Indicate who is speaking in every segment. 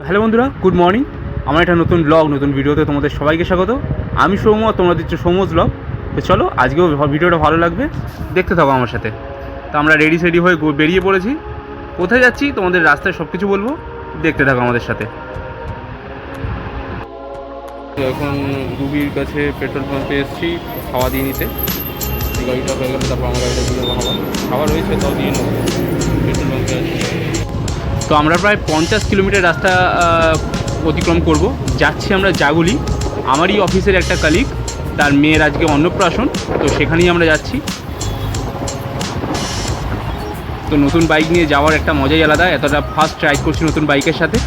Speaker 1: Hello বন্ধুরা, good morning. আমার একটা নতুন ব্লগ, নতুন ভিডিওতে তোমাদের সবাইকে স্বাগত। আমি সৌম্য, তোমরা দিচ্ছ সৌম্যস ব্লগ। তো চলো, আজকেও ভিডিওটা ভালো লাগবে, দেখতে থাকো আমার সাথে। তো আমরা রেডি সেডি হয়ে বেরিয়ে পড়েছি। কোথায় যাচ্ছি তোমাদের রাস্তায় সব কিছু বলবো, দেখতে থাকো আমাদের সাথে। এখন রুবির কাছে পেট্রোল পাম্পে এসেছি খাওয়া দিয়ে নিতে। গাড়িটা হয়ে গেলে তারপর আমার গাড়িটা দিয়ে নেবো। খাবার রয়েছে, তাও দিয়ে নেবো। পেট্রোল পাম্পে আছি। তো আমরা প্রায় 50 কিলোমিটার রাস্তা অতিক্রম করব। যাচ্ছি আমরা জাগুলি। আমারই অফিসের একটা কালিগ, তার মেয়ের আজকে অন্নপ্রাশন, তো সেখানেই আমরা যাচ্ছি। তো নতুন বাইক নিয়ে যাওয়ার একটা মজাই আলাদা। এতটা ফার্স্ট রাইড করছি নতুন বাইকের সাথে।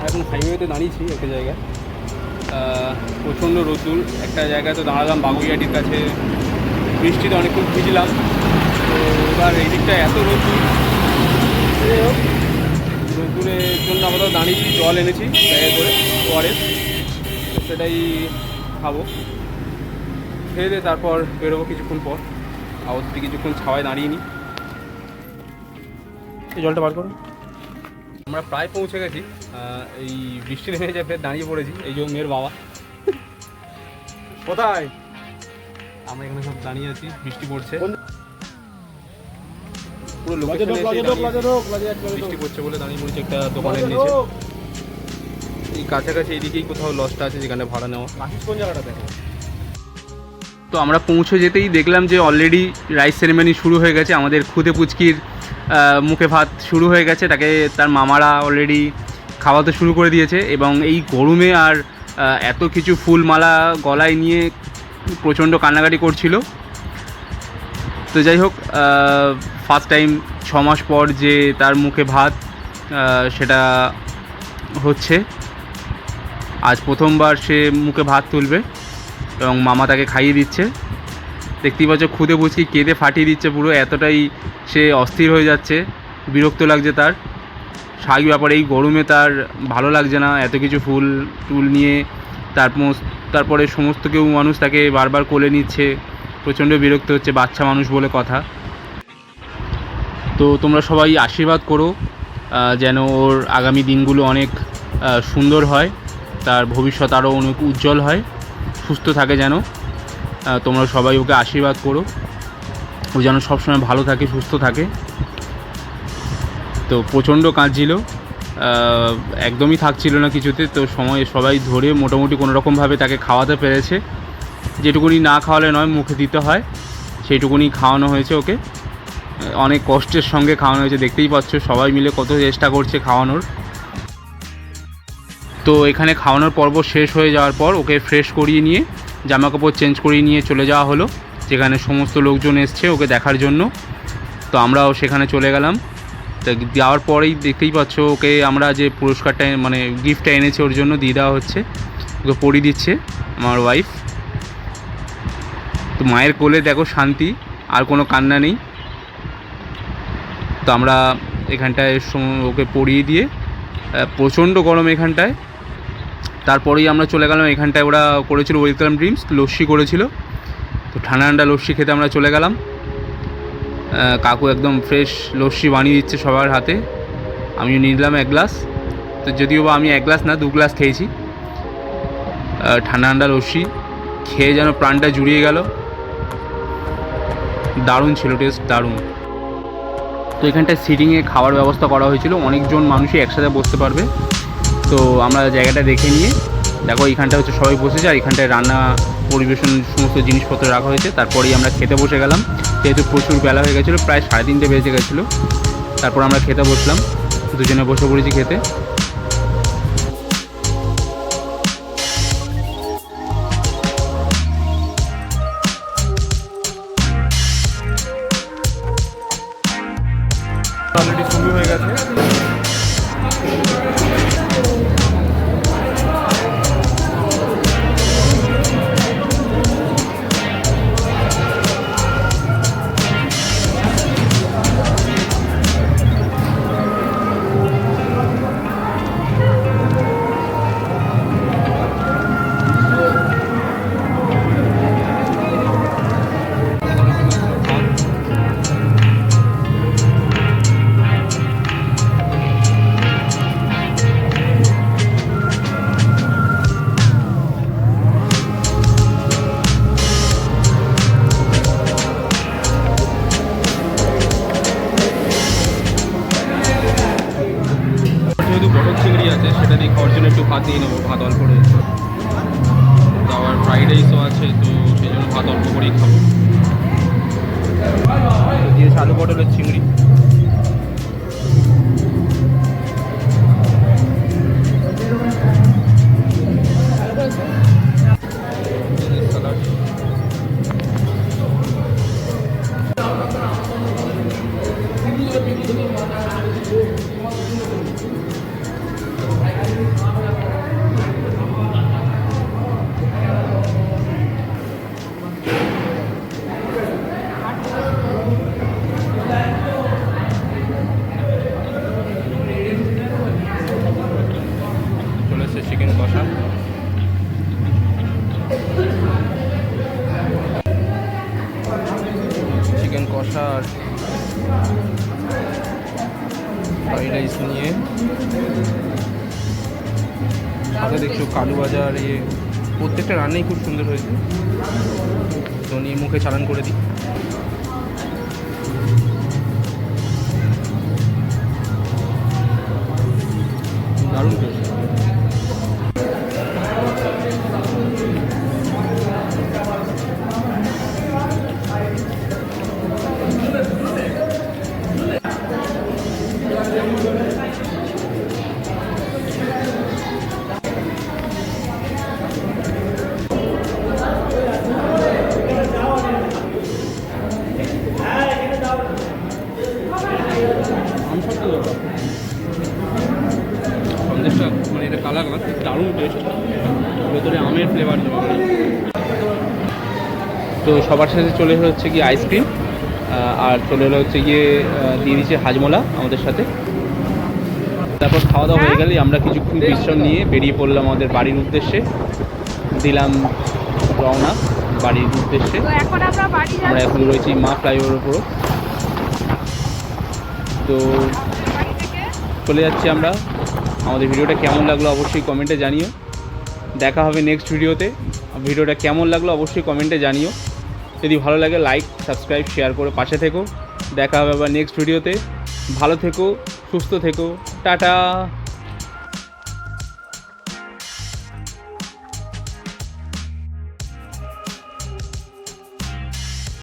Speaker 1: এখন হাইওয়েতে দাঁড়িয়েছি একটা জায়গায়, প্রচণ্ড রোদ্দুর। একটা জায়গায় তো দাঁড়ালাম বাগুইয়াটির কাছে, বৃষ্টিতে অনেকক্ষণ ভিজলাম। তো এবার এই দিকটা এত রোদ্দুর, রোদ্দুরের জন্য আপাতত দাঁড়িয়েছি। জল এনেছি ব্যাগে করে ওয়ারেস, সেটাই খাবো। খেয়ে দিয়ে তারপর বেরোবো কিছুক্ষণ পর। আপাতত কিছুক্ষণ ছাওয়ায় দাঁড়িয়ে নিই। এই জলটা বার করো। আমরা প্রায় পৌঁছে গেছি। এই বৃষ্টি নেমে যায়, ফের দাঁড়িয়ে পড়েছি। এই যে মেয়ের বাবা। কোথায়? আমরা এখানে সব দাঁড়িয়ে আছি, বৃষ্টি পড়ছে। পুরো লোকেশনে বৃষ্টি পড়ছে বলে দাঁড়িয়ে পড়েছি একটা দোকানের নিচে। এই কাছাকাছি এইদিকেই কোথাও লজটা আছে যেখানে ভাড়া নেওয়া। কোন জায়গাটা দেখো। তো আমরা পৌঁছে যেতেই দেখলাম যে অলরেডি রাইস সেরেমনি শুরু হয়ে গেছে। আমাদের খুদে পুচকির মুখে ভাত শুরু হয়ে গেছে। তাকে তার মামারা অলরেডি খাওয়াতে শুরু করে দিয়েছে। এবং এই গরমে আর এত কিছু ফুলমালা গলায় নিয়ে প্রচণ্ড কান্নাকাটি করছিল। তো যাই হোক, ফার্স্ট টাইম 6 মাস পর যে তার মুখে ভাত সেটা হচ্ছে। আজ প্রথমবার সে মুখে ভাত তুলবে এবং মামা তাকে খাইয়ে দিচ্ছে। দেখতেই পাচ্ছ খুদে পুচকি কেঁদে ফাটিয়ে দিচ্ছে পুরো। এতটাই সে অস্থির হয়ে যাচ্ছে, বিরক্ত লাগছে তার। স্বাভাবিক ব্যাপার, এই গরমে তার ভালো লাগছে না এত কিছু ফুল টুল নিয়ে। তারপরে সমস্ত কেউ মানুষ তাকে বারবার কোলে নিচ্ছে, প্রচণ্ড বিরক্ত হচ্ছে। বাচ্চা মানুষ বলে কথা। তো তোমরা সবাই আশীর্বাদ করো যেন ওর আগামী দিনগুলো অনেক সুন্দর হয়, তার ভবিষ্যৎ আরও অনেক উজ্জ্বল হয়, সুস্থ থাকে যেন। তোমরা সবাই ওকে আশীর্বাদ করো, ও যেন সবসময় ভালো থাকে, সুস্থ থাকে। তো প্রচণ্ড কাঁদছিল, একদমই থাকছিল না কিছুতে। তো সবাই ধরে মোটামুটি কোনোরকমভাবে তাকে খাওয়াতে পেরেছে। যেটুকুনি না খাওয়ালে নয়, মুখে দিতে হয়, সেইটুকুনি খাওয়ানো হয়েছে ওকে। অনেক কষ্টের সঙ্গে খাওয়ানো হয়েছে, দেখতেই পাচ্ছ সবাই মিলে কত চেষ্টা করছে খাওয়ানোর। তো এখানে খাওয়ানোর পর্ব শেষ হয়ে যাওয়ার পর ওকে ফ্রেশ করিয়ে নিয়ে জামাকাপড় চেঞ্জ করিয়ে নিয়ে চলে যাওয়া হলো, যেখানে সমস্ত লোকজন এসছে ওকে দেখার জন্য। তো আমরাও সেখানে চলে গেলাম। তো যাওয়ার পরেই দেখতেই পাচ্ছ ওকে আমরা যে পুরস্কারটা মানে গিফটটা এনেছে ওর জন্য দিয়ে দেওয়া হচ্ছে, ওকে পরিয়ে দিচ্ছে আমার ওয়াইফ। তো মায়ের কোলে দেখো শান্তি, আর কোনো কান্না নেই। তো আমরা এখানটায় ওকে পরিয়ে দিয়ে, প্রচণ্ড গরম এখানটায়। তারপরেই আমরা চলে গেলাম এখানটায়। ওরা করেছিল ওয়েলকাম ড্রিঙ্কস, লস্যি করেছিল। তো ঠান্ডা ঠান্ডা লস্যি খেতে আমরা চলে গেলাম। কাকু একদম ফ্রেশ লস্যি বানিয়ে দিচ্ছে সবার হাতে। আমিও নিলাম 1 গ্লাস। তো যদিও বা আমি 1 গ্লাস না 2 গ্লাস খেয়েছি। ঠান্ডা ঠান্ডা লস্যি খেয়ে যেন প্রাণটা জুড়িয়ে গেল। দারুণ ছিল, টেস্ট দারুণ। তো এখানটায় সিটিংয়ে খাওয়ার ব্যবস্থা করা হয়েছিল, অনেকজন মানুষই একসাথে বসতে পারবে। তো আমরা জায়গাটা দেখে নিয়ে দেখো এইখানটা হচ্ছে সবাই বসেছে, আর এখানটায় রান্না পরিবেশন সমস্ত জিনিসপত্র রাখা হয়েছে। তারপরেই আমরা খেতে বসে গেলাম, যেহেতু প্রচুর বেলা হয়ে গেছিলো, প্রায় 3:30 বেজে গেছিলো। তারপর আমরা খেতে বসলাম, দুজনে বসে পড়েছি খেতে। অলরেডি শুরু হয়ে গেছে। মটর চিংড়ি আছে, সেটা দিয়ে খাওয়ার জন্য একটু ভাত দিয়ে নেবো, ভাত অল্প রয়েছে। তো আবার ফ্রাইড রাইসও আছে, তো সেই জন্য ভাত অল্প করেই খাবো। দিয়ে আলু পটলের চিংড়ি, চলে এসেছে চিকেন কষা। চিকেন কষা আর ফ্রাইড রাইস নিয়ে সাথে দেখছো কালু ভাজা আর ইয়ে, প্রত্যেকটা রান্নাই খুব সুন্দর হয়েছে। তো নিয়ে মুখে চালান করে দিই। দারুণ টেস্ট। সন্দেশটা মানে এটা কালার না, দারুণ টেস্ট, ভেতরে আমের ফ্লেভার দেওয়া। তো সবার সাথে চলে এলো হচ্ছে গিয়ে আইসক্রিম, আর চলে এলো হচ্ছে গিয়ে দিয়ে দিচ্ছে হাজমোলা আমাদের সাথে। তারপর খাওয়া দাওয়া হয়ে গেলেই আমরা কিছুক্ষণ বিশ্রাম নিয়ে বেরিয়ে পড়লাম আমাদের বাড়ির উদ্দেশ্যে। দিলাম রওনা বাড়ির উদ্দেশ্যে। আমরা এখন রয়েছি মা ফ্লাইওভারের উপরও। তো চলে যাচ্ছি আমরা। আমাদের ভিডিওটা কেমন লাগলো অবশ্যই কমেন্টে জানিও। দেখা হবে নেক্সট ভিডিওতে। ভিডিওটা কেমন লাগলো অবশ্যই কমেন্টে জানিও। যদি ভালো লাগে লাইক সাবস্ক্রাইব শেয়ার করে পাশে থেকো। দেখা হবে আবার নেক্সট ভিডিওতে। ভালো থেকো, সুস্থ থেকো, টাটা।